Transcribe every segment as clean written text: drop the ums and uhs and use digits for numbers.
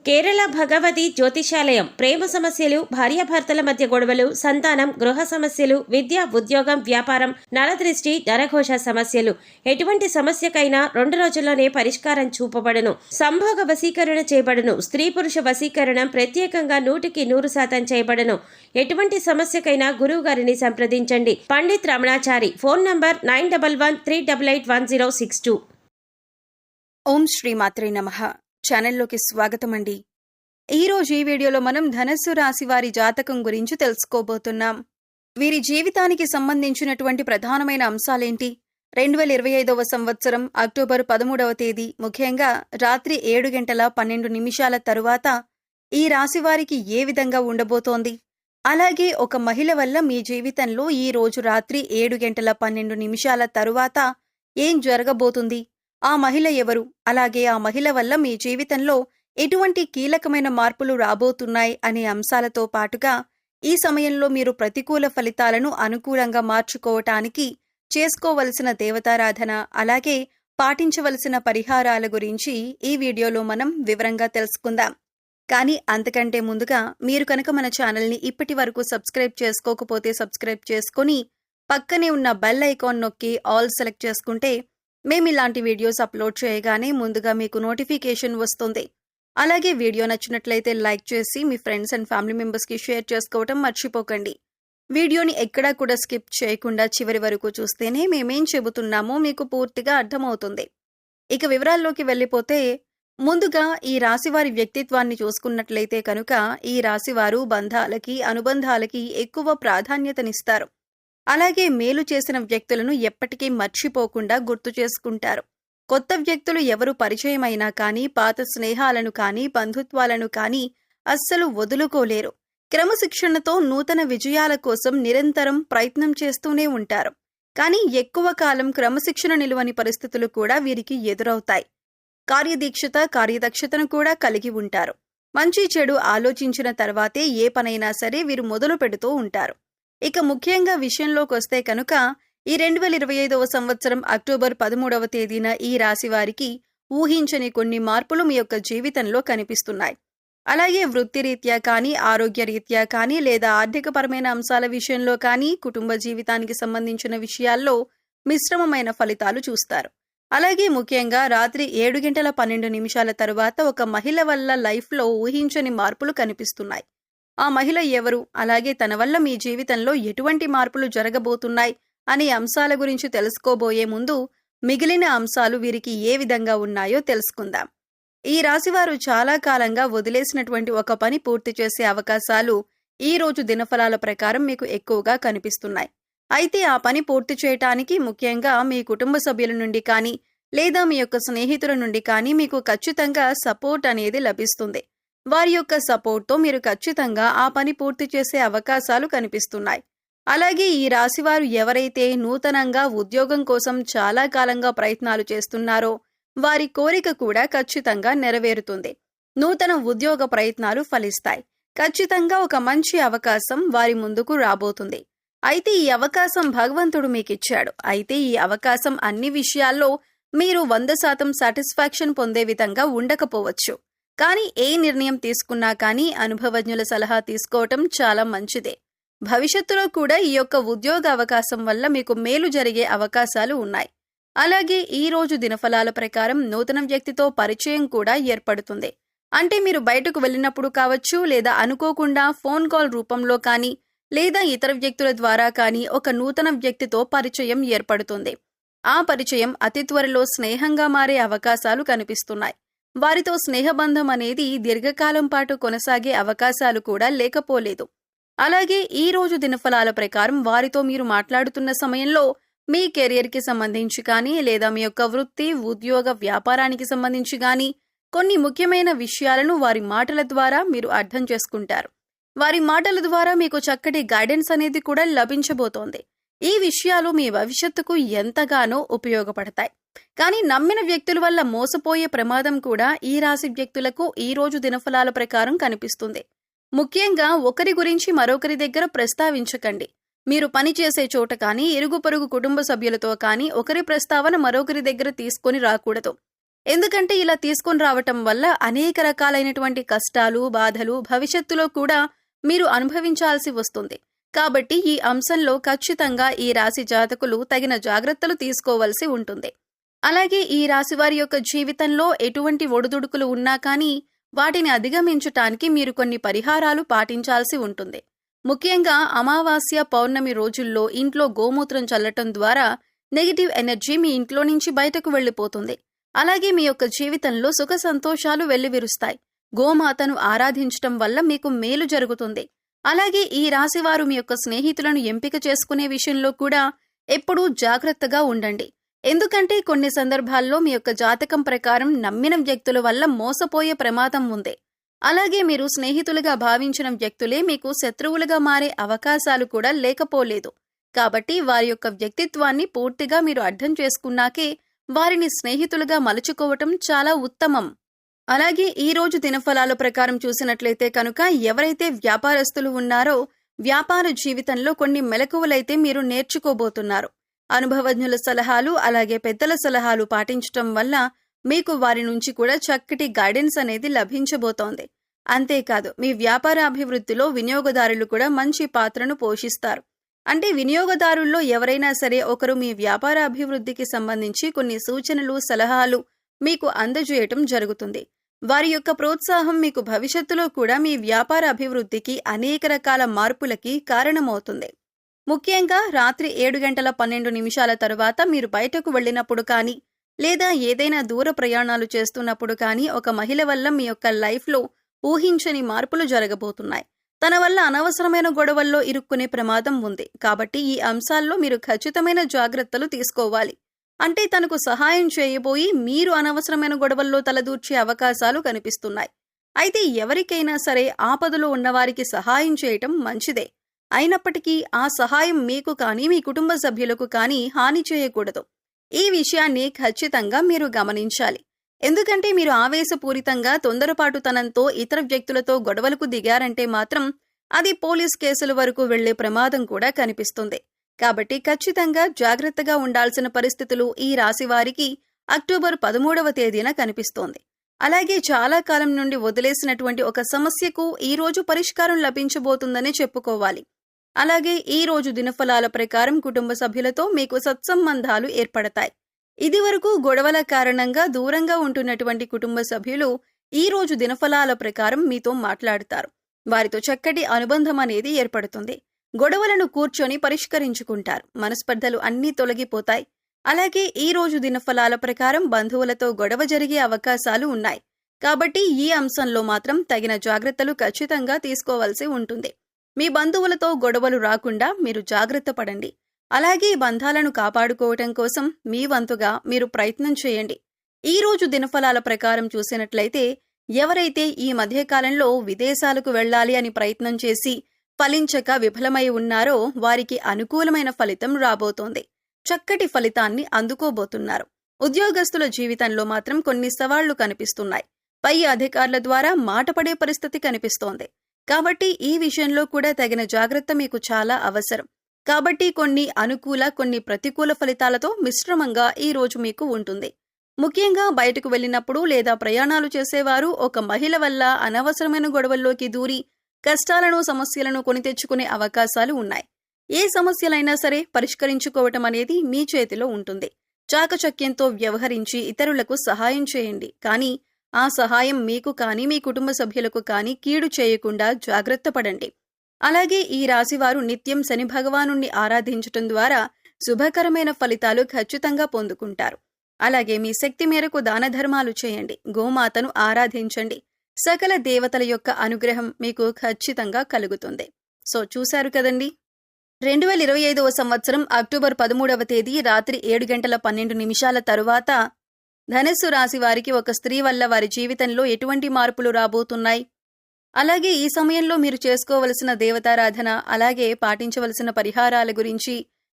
కేరళ భగవతి జ్యోతిషాలయం ప్రేమ సమస్యలు, భార్యాభర్తల మధ్య గొడవలు, సంతానం, గృహ సమస్యలు, విద్య, ఉద్యోగం, వ్యాపారం, నరదృష్టి, నరఘోష సమస్యలు ఎటువంటి సమస్యకైనా 2 రోజుల్లోనే పరిష్కారం చూపబడును. సంభోగ వశీకరణ చేయబడును. స్త్రీ పురుష వశీకరణం ప్రత్యేకంగా 100% చేయబడును. ఎటువంటి సమస్యకైనా గురువు గారిని సంప్రదించండి. పండిత్ రమణాచారి. Phone number 9111381062. ఓం శ్రీ మాత్రే నమః. ఛానల్లోకి స్వాగతం అండి. ఈరోజు ఈ వీడియోలో మనం ధనస్సు రాశి వారి జాతకం గురించి తెలుసుకోబోతున్నాం. వీరి జీవితానికి సంబంధించినటువంటి ప్రధానమైన అంశాలేంటి, 2025వ సంవత్సరం అక్టోబర్ 13వ తేదీ ముఖ్యంగా రాత్రి 7:12 తరువాత ఈ రాశి వారికి ఏ విధంగా ఉండబోతోంది, అలాగే ఒక మహిళ వల్ల మీ జీవితంలో ఈ రోజు రాత్రి 7:12 తరువాత ఏం జరగబోతుంది, ఆ మహిళ ఎవరు, అలాగే ఆ మహిళ వల్ల మీ జీవితంలో ఎటువంటి కీలకమైన మార్పులు రాబోతున్నాయి అనే అంశాలతో పాటుగా ఈ సమయంలో మీరు ప్రతికూల ఫలితాలను అనుకూలంగా మార్చుకోవటానికి చేసుకోవలసిన దేవతారాధన, అలాగే పాటించవలసిన పరిహారాల గురించి ఈ వీడియోలో మనం వివరంగా తెలుసుకుందాం. కానీ అంతకంటే ముందుగా మీరు కనుక మన ఛానల్ని ఇప్పటి వరకు సబ్స్క్రైబ్ చేసుకోకపోతే సబ్స్క్రైబ్ చేసుకొని పక్కనే ఉన్న బెల్ ఐకాన్ నొక్కి ఆల్ సెలెక్ట్ చేసుకుంటే మేము ఇలాంటి వీడియోస్ అప్లోడ్ చేయగానే ముందుగా మీకు నోటిఫికేషన్ వస్తుంది. అలాగే వీడియో నచ్చినట్లయితే లైక్ చేసి మీ ఫ్రెండ్స్ అండ్ ఫ్యామిలీ మెంబర్స్కి షేర్ చేసుకోవటం మర్చిపోకండి. వీడియోని ఎక్కడా కూడా స్కిప్ చేయకుండా చివరి వరకు చూస్తేనే మేమేం చెబుతున్నామో మీకు పూర్తిగా అర్థమవుతుంది. ఇక వివరాల్లోకి వెళ్ళిపోతే ముందుగా ఈ రాశివారి వ్యక్తిత్వాన్ని చూసుకున్నట్లయితే కనుక ఈ రాశివారు బంధాలకి, అనుబంధాలకి ఎక్కువ ప్రాధాన్యతనిస్తారు. అలాగే మేలు చేసిన వ్యక్తులను ఎప్పటికీ మర్చిపోకుండా గుర్తు చేసుకుంటారు. కొత్త వ్యక్తులు ఎవరు పరిచయమైనా కానీ, పాత స్నేహాలను కానీ, బంధుత్వాలను కానీ అస్సలు వదులుకోలేరు. క్రమశిక్షణతో నూతన విజయాల కోసం నిరంతరం ప్రయత్నం చేస్తూనే ఉంటారు. కానీ ఎక్కువ కాలం క్రమశిక్షణ నిలువని పరిస్థితులు కూడా వీరికి ఎదురవుతాయి. కార్యదీక్షత, కార్యదక్షతను కూడా కలిగి ఉంటారు. మంచి చెడు ఆలోచించిన తర్వాతే ఏ పనైనా సరే వీరు మొదలు పెడుతూ ఉంటారు. ఇక ముఖ్యంగా విషయంలోకి వస్తే కనుక ఈ 2025వ సంవత్సరం అక్టోబర్ 13వ తేదీన ఈ రాశి వారికి ఊహించని కొన్ని మార్పులు మీ యొక్క జీవితంలో కనిపిస్తున్నాయి. అలాగే వృత్తిరీత్యా కానీ, ఆరోగ్యరీత్యా కానీ, లేదా ఆర్థికపరమైన అంశాల విషయంలో కానీ, కుటుంబ జీవితానికి సంబంధించిన విషయాల్లో మిశ్రమమైన ఫలితాలు చూస్తారు. అలాగే ముఖ్యంగా రాత్రి 7:12 తరువాత ఒక మహిళ వల్ల లైఫ్లో ఊహించని మార్పులు కనిపిస్తున్నాయి. ఆ మహిళ ఎవరు, అలాగే తన వల్ల మీ జీవితంలో ఎటువంటి మార్పులు జరగబోతున్నాయి అనే అంశాల గురించి తెలుసుకోబోయే ముందు మిగిలిన అంశాలు వీరికి ఏ విధంగా ఉన్నాయో తెలుసుకుందాం. ఈ రాశివారు చాలా కాలంగా వదిలేసినటువంటి ఒక పని పూర్తి చేసే అవకాశాలు ఈ రోజు దినఫలాల ప్రకారం మీకు ఎక్కువగా కనిపిస్తున్నాయి. అయితే ఆ పని పూర్తి చేయటానికి ముఖ్యంగా మీ కుటుంబ సభ్యుల నుండి కానీ, లేదా మీ యొక్క స్నేహితుల నుండి కానీ మీకు ఖచ్చితంగా సపోర్ట్ అనేది లభిస్తుంది. వారి యొక్క సపోర్ట్తో మీరు ఖచ్చితంగా ఆ పని పూర్తి చేసే అవకాశాలు కనిపిస్తున్నాయి. అలాగే ఈ రాశివారు ఎవరైతే నూతనంగా ఉద్యోగం కోసం చాలా కాలంగా ప్రయత్నాలు చేస్తున్నారో వారి కోరిక కూడా ఖచ్చితంగా నెరవేరుతుంది. నూతన ఉద్యోగ ప్రయత్నాలు ఫలిస్తాయి. ఖచ్చితంగా ఒక మంచి అవకాశం వారి ముందుకు రాబోతుంది. అయితే ఈ అవకాశం భగవంతుడు మీకిచ్చాడు. అయితే ఈ అవకాశం అన్ని విషయాల్లో మీరు 100% సాటిస్ఫాక్షన్ పొందే విధంగా ఉండకపోవచ్చు. కానీ ఏ నిర్ణయం తీసుకున్నా కానీ అనుభవజ్ఞుల సలహా తీసుకోవటం చాలా మంచిదే. భవిష్యత్తులో కూడా ఈ యొక్క ఉద్యోగ అవకాశం వల్ల మీకు మేలు జరిగే అవకాశాలు ఉన్నాయి. అలాగే ఈ రోజు దినఫలాల ప్రకారం నూతన వ్యక్తితో పరిచయం కూడా ఏర్పడుతుంది. అంటే మీరు బయటకు వెళ్ళినప్పుడు కావచ్చు, లేదా అనుకోకుండా ఫోన్ కాల్ రూపంలో కానీ, లేదా ఇతర వ్యక్తుల ద్వారా కానీ ఒక నూతన వ్యక్తితో పరిచయం ఏర్పడుతుంది. ఆ పరిచయం అతి త్వరలో స్నేహంగా మారే అవకాశాలు కనిపిస్తున్నాయి. వారితో స్నేహబంధం అనేది దీర్ఘకాలం పాటు కొనసాగే అవకాశాలు కూడా లేకపోలేదు. అలాగే ఈ రోజు దినఫలాల ప్రకారం వారితో మీరు మాట్లాడుతున్న సమయంలో మీ కెరియర్కి సంబంధించి కానీ, లేదా మీ యొక్క వృత్తి, ఉద్యోగ, వ్యాపారానికి సంబంధించి కానీ కొన్ని ముఖ్యమైన విషయాలను వారి మాటల ద్వారా మీరు అర్థం చేసుకుంటారు. వారి మాటల ద్వారా మీకు చక్కటి గైడెన్స్ అనేది కూడా లభించబోతోంది. ఈ విషయాలు మీ భవిష్యత్తుకు ఎంతగానో ఉపయోగపడతాయి. కానీ నమ్మిన వ్యక్తుల వల్ల మోసపోయే ప్రమాదం కూడా ఈ రాశి వ్యక్తులకు ఈ రోజు దినఫలాల ప్రకారం కనిపిస్తుంది. ముఖ్యంగా ఒకరి గురించి మరొకరి దగ్గర ప్రస్తావించకండి. మీరు పని చేసే చోట కానీ, ఇరుగు పొరుగు కుటుంబ సభ్యులతో కానీ ఒకరి ప్రస్తావన మరొకరి దగ్గర తీసుకొని రాకూడదు. ఎందుకంటే ఇలా తీసుకొని రావటం వల్ల అనేక రకాలైనటువంటి కష్టాలు, బాధలు భవిష్యత్తులో కూడా మీరు అనుభవించాల్సి వస్తుంది. కాబట్టి ఈ అంశంలో ఖచ్చితంగా ఈ రాశి జాతకులు తగిన జాగ్రత్తలు తీసుకోవలసి ఉంటుంది. అలాగే ఈ రాశి వారి యొక్క జీవితంలో ఎటువంటి ఒడిదుడుకులు ఉన్నా కానీ వాటిని అధిగమించటానికి మీరు కొన్ని పరిహారాలు పాటించాల్సి ఉంటుంది. ముఖ్యంగా అమావాస్య, పౌర్ణమి రోజుల్లో ఇంట్లో గోమూత్రం చల్లటం ద్వారా నెగిటివ్ ఎనర్జీ మీ ఇంట్లో నుంచి బయటకు వెళ్లిపోతుంది. అలాగే మీ యొక్క జీవితంలో సుఖ సంతోషాలు వెల్లివిరుస్తాయి. గోమాతను ఆరాధించటం వల్ల మీకు మేలు జరుగుతుంది. అలాగే ఈ రాశివారు మీ యొక్క స్నేహితులను ఎంపిక చేసుకునే విషయంలో కూడా ఎప్పుడూ జాగ్రత్తగా ఉండండి. ఎందుకంటే కొన్ని సందర్భాల్లో మీ యొక్క జాతకం ప్రకారం నమ్మిన వ్యక్తుల వల్ల మోసపోయే ప్రమాదం ఉంది. అలాగే మీరు స్నేహితులుగా భావించిన వ్యక్తులే మీకు శత్రువులుగా మారే అవకాశాలు కూడా లేకపోలేదు. కాబట్టి వారి యొక్క వ్యక్తిత్వాన్ని పూర్తిగా మీరు అర్థం చేసుకున్నాకే వారిని స్నేహితులుగా మలుచుకోవటం చాలా ఉత్తమం. అలాగే ఈ రోజు దినఫలాల ప్రకారం చూసినట్లయితే కనుక ఎవరైతే వ్యాపారస్తులు ఉన్నారో వ్యాపార జీవితంలో కొన్ని మెలకువలైతే మీరు నేర్చుకోబోతున్నారు. అనుభవజ్ఞుల సలహాలు అలాగే పెద్దల సలహాలు పాటించటం వల్ల మీకు వారి నుంచి కూడా చక్కటి గైడెన్స్ అనేది లభించబోతోంది. అంతేకాదు మీ వ్యాపార అభివృద్ధిలో వినియోగదారులు కూడా మంచి పాత్రను పోషిస్తారు. అంటే వినియోగదారుల్లో ఎవరైనా సరే ఒకరు మీ వ్యాపార అభివృద్ధికి సంబంధించి కొన్ని సూచనలు, సలహాలు మీకు అందజేయటం జరుగుతుంది. వారి యొక్క ప్రోత్సాహం మీకు భవిష్యత్తులో కూడా మీ వ్యాపార అభివృద్ధికి అనేక రకాల మార్పులకి కారణమవుతుంది. ముఖ్యంగా రాత్రి 7:12 తరువాత మీరు బయటకు వెళ్ళినప్పుడు కానీ లేదా ఏదైనా దూర ప్రయాణాలు చేస్తున్నప్పుడు కానీ ఒక మహిళ వల్ల మీ యొక్క లైఫ్లో ఊహించని మార్పులు జరగబోతున్నాయి. తన వల్ల అనవసరమైన గొడవల్లో ఇరుక్కునే ప్రమాదం ఉంది. కాబట్టి ఈ అంశాల్లో మీరు ఖచ్చితమైన జాగ్రత్తలు తీసుకోవాలి. అంటే తనకు సహాయం చేయబోయి మీరు అనవసరమైన గొడవల్లో తలదూర్చే అవకాశాలు కనిపిస్తున్నాయి. అయితే ఎవరికైనా సరే ఆపదలో ఉన్నవారికి సహాయం చేయటం మంచిదే. అయినప్పటికీ ఆ సహాయం మీకు కానీ మీ కుటుంబ సభ్యులకు కానీ హాని చేయకూడదు. ఈ విషయాన్ని ఖచ్చితంగా మీరు గమనించాలి. ఎందుకంటే మీరు ఆవేశపూరితంగా తొందరపాటుతనంతో ఇతర వ్యక్తులతో గొడవలకు దిగారంటే మాత్రం అది పోలీస్ కేసుల వరకు వెళ్లే ప్రమాదం కూడా కనిపిస్తుంది. కాబట్టి ఖచ్చితంగా జాగ్రత్తగా ఉండాల్సిన పరిస్థితులు ఈ రాశి వారికి అక్టోబర్ 13 కనిపిస్తోంది. అలాగే చాలా కాలం నుండి వదిలేసినటువంటి ఒక సమస్యకు ఈ రోజు పరిష్కారం లభించబోతుందని చెప్పుకోవాలి. అలాగే ఈ రోజు దినఫలాల ప్రకారం కుటుంబ సభ్యులతో మీకు సత్సంబంధాలు ఏర్పడతాయి. ఇదివరకు గొడవల కారణంగా దూరంగా ఉంటున్నటువంటి కుటుంబ సభ్యులు ఈ రోజు దినఫలాల ప్రకారం మీతో మాట్లాడతారు. వారితో చక్కటి అనుబంధం అనేది ఏర్పడుతుంది. గొడవలను కూర్చొని పరిష్కరించుకుంటారు. మనస్పర్ధలు అన్నీ తొలగిపోతాయి. అలాగే ఈ రోజు దినఫలాల ప్రకారం బంధువులతో గొడవ జరిగే అవకాశాలు ఉన్నాయి. కాబట్టి ఈ అంశంలో మాత్రం తగిన జాగ్రత్తలు ఖచ్చితంగా తీసుకోవాల్సి ఉంటుంది. మీ బంధువులతో గొడవలు రాకుండా మీరు జాగ్రత్త పడండి. అలాగే బంధాలను కాపాడుకోవటం కోసం మీ వంతుగా మీరు ప్రయత్నం చేయండి. ఈ రోజు దినఫలాల ప్రకారం చూసినట్లయితే ఎవరైతే ఈ మధ్యకాలంలో విదేశాలకు వెళ్లాలి అని ప్రయత్నం చేసి ఫలించక విఫలమై ఉన్నారో వారికి అనుకూలమైన ఫలితం రాబోతోంది. చక్కటి ఫలితాన్ని అందుకోబోతున్నారు. ఉద్యోగస్తుల జీవితంలో మాత్రం కొన్ని సవాళ్లు కనిపిస్తున్నాయి. పై అధికారుల ద్వారా మాట పడే పరిస్థితి కనిపిస్తోంది. కాబట్టి ఈ విషయంలో కూడా తగిన జాగ్రత్త మీకు చాలా అవసరం. కాబట్టి కొన్ని అనుకూల, కొన్ని ప్రతికూల ఫలితాలతో మిశ్రమంగా ఈ రోజు మీకు ఉంటుంది. ముఖ్యంగా బయటకు వెళ్ళినప్పుడు లేదా ప్రయాణాలు చేసేవారు ఒక మహిళ వల్ల అనవసరమైన గొడవల్లోకి దూరి కష్టాలను, సమస్యలను కొని తెచ్చుకునే అవకాశాలు ఉన్నాయి. ఏ సమస్యలైనా సరే పరిష్కరించుకోవటం అనేది మీ చేతిలో ఉంటుంది. చాకచక్యంతో వ్యవహరించి ఇతరులకు సహాయం చేయండి. కానీ ఆ సహాయం మీకు కానీ మీ కుటుంబ సభ్యులకు కానీ కీడు చేయకుండా జాగ్రత్త పడండి. అలాగే ఈ రాశివారు నిత్యం శని భగవానుణ్ణి ఆరాధించటం ద్వారా శుభకరమైన ఫలితాలు ఖచ్చితంగా పొందుకుంటారు. అలాగే మీ శక్తి మేరకు దాన ధర్మాలు చేయండి. గోమాతను ఆరాధించండి. సకల దేవతల యొక్క అనుగ్రహం మీకు ఖచ్చితంగా కలుగుతుంది. సో చూశారు కదండి, 2025వ సంవత్సరం అక్టోబర్ 13 రాత్రి 7:12 తరువాత ధనుస్సు రాశి వారికి ఒక స్త్రీ వల్ల వారి జీవితంలో ఎటువంటి మార్పులు రాబోతున్నాయి, అలాగే ఈ సమయంలో మీరు చేసుకోవలసిన దేవతారాధన, అలాగే పాటించవలసిన పరిహారాల గురించి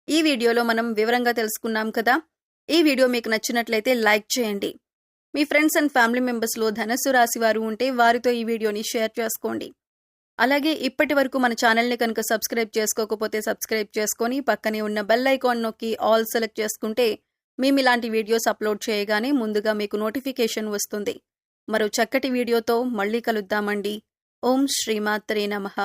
ఈ వీడియోలో మనం వివరంగా తెలుసుకున్నాం కదా. ఈ వీడియో మీకు నచ్చినట్లయితే లైక్ చేయండి. మీ ఫ్రెండ్స్ అండ్ ఫ్యామిలీ మెంబర్స్లో ధనుస్సు రాశి వారు ఉంటే వారితో ఈ వీడియోని షేర్ చేసుకోండి. అలాగే ఇప్పటి వరకు మన ఛానల్ని కనుక సబ్స్క్రైబ్ చేసుకోకపోతే సబ్స్క్రైబ్ చేసుకొని పక్కనే ఉన్న బెల్ ఐకాన్ నొక్కి ఆల్ సెలెక్ట్ చేసుకుంటే మేమిలాంటి వీడియోస్ అప్లోడ్ చేయగానే ముందుగా మీకు నోటిఫికేషన్ వస్తుంది. మరో చక్కటి వీడియోతో మళ్ళీ కలుద్దామండి. ఓం శ్రీమాత్రే నమః.